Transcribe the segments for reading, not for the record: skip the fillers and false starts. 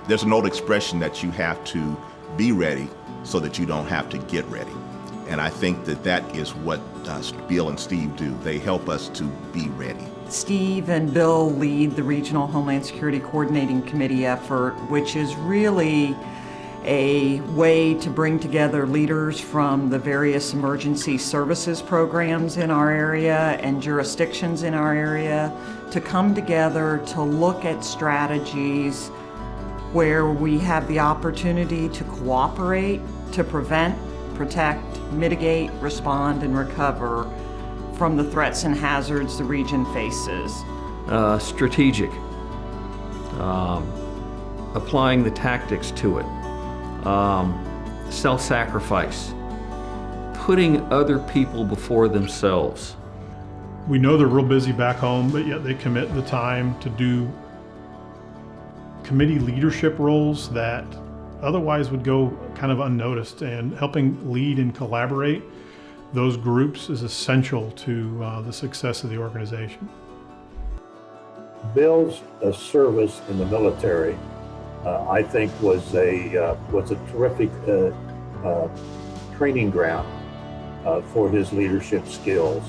There's an old expression that you have to be ready so that you don't have to get ready. And I think that is what Bill and Steve do. They help us to be ready. Steve and Bill lead the Regional Homeland Security Coordinating Committee effort, which is really a way to bring together leaders from the various emergency services programs in our area and jurisdictions in our area to come together to look at strategies where we have the opportunity to cooperate, to prevent, protect, mitigate, respond, and recover from the threats and hazards the region faces. Strategic, applying the tactics to it, self-sacrifice, putting other people before themselves. We know they're real busy back home, but yet they commit the time to do committee leadership roles that otherwise would go kind of unnoticed, and helping lead and collaborate those groups is essential to the success of the organization. Bill's service in the military, I think, was a terrific training ground for his leadership skills,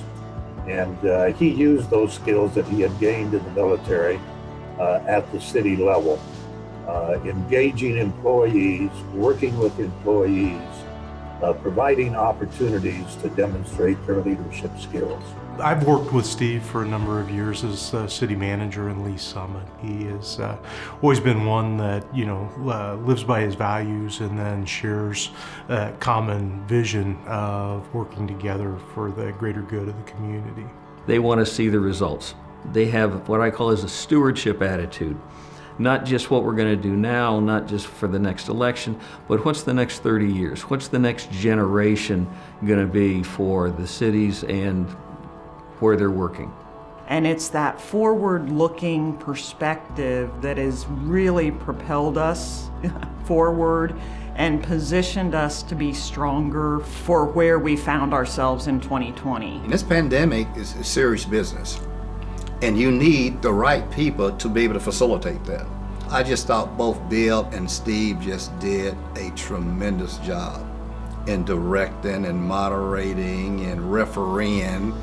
and he used those skills that he had gained in the military at the city level, engaging employees, working with employees, providing opportunities to demonstrate their leadership skills. I've worked with Steve for a number of years as city manager in Lee Summit. He has always been one that, lives by his values and then shares that common vision of working together for the greater good of the community. They want to see the results. They have what I call as a stewardship attitude. Not just what we're going to do now, not just for the next election, but what's the next 30 years? What's the next generation going to be for the cities and where they're working? And it's that forward-looking perspective that has really propelled us forward and positioned us to be stronger for where we found ourselves in 2020. And this pandemic is serious business, and you need the right people to be able to facilitate that. I just thought both Bill and Steve just did a tremendous job in directing and moderating and refereeing,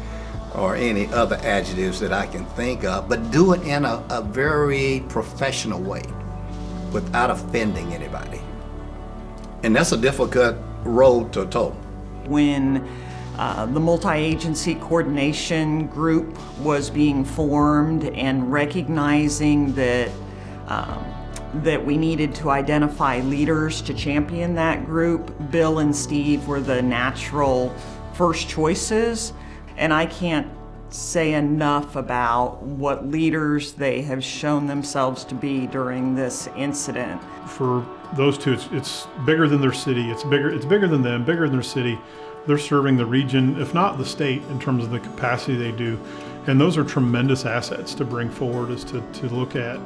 or any other adjectives that I can think of, but do it in a very professional way without offending anybody. And that's a difficult road to toe. When the multi-agency coordination group was being formed and recognizing that we needed to identify leaders to champion that group, Bill and Steve were the natural first choices. And I can't say enough about what leaders they have shown themselves to be during this incident. For those two, it's bigger than their city. It's bigger than them, bigger than their city. They're serving the region, if not the state, in terms of the capacity they do. And those are tremendous assets to bring forward, is to look at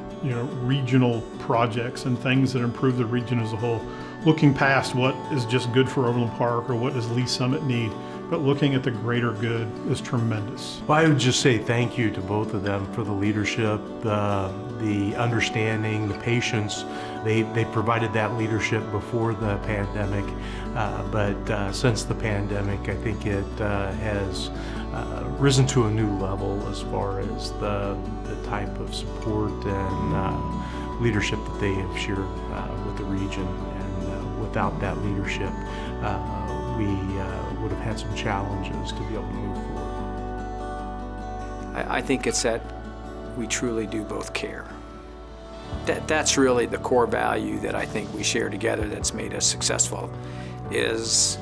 regional projects and things that improve the region as a whole, looking past what is just good for Overland Park or what does Lee Summit need, but looking at the greater good is tremendous. Well, I would just say thank you to both of them for the leadership, the understanding, the patience. They provided that leadership before the pandemic, but since the pandemic, I think it has risen to a new level as far as the type of support and leadership that they have shared with the region. And without that leadership, we would have had some challenges to be able to move forward. I think it's that we truly do both care. That's really the core value that I think we share together that's made us successful, is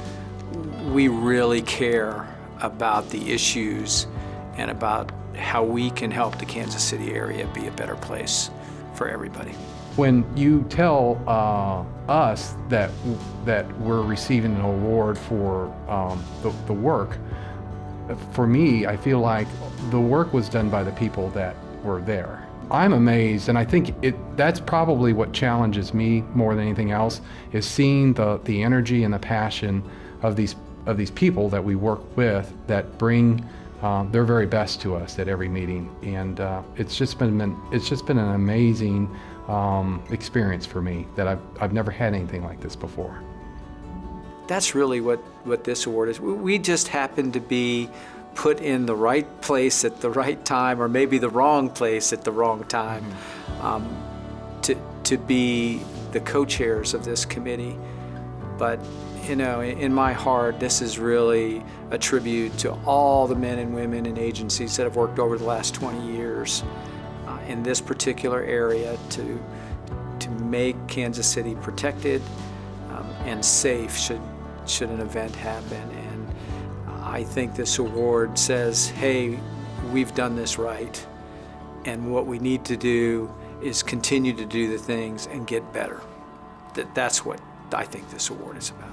we really care about the issues and about how we can help the Kansas City area be a better place for everybody. When you tell us that we're receiving an award for the work, for me, I feel like the work was done by the people that were there. I'm amazed, and I think that's probably what challenges me more than anything else, is seeing the energy and the passion of these people that we work with that bring their very best to us at every meeting, and it's just been an amazing experience for me, that I've never had anything like this before. That's really what this award is. We just happen to be put in the right place at the right time, or maybe the wrong place at the wrong time, to be the co-chairs of this committee. But you know, in my heart, this is really a tribute to all the men and women and agencies that have worked over the last 20 years in this particular area to make Kansas City protected and safe should an event happen. And I think this award says, hey, we've done this right, and what we need to do is continue to do the things and get better. That's what I think this award is about.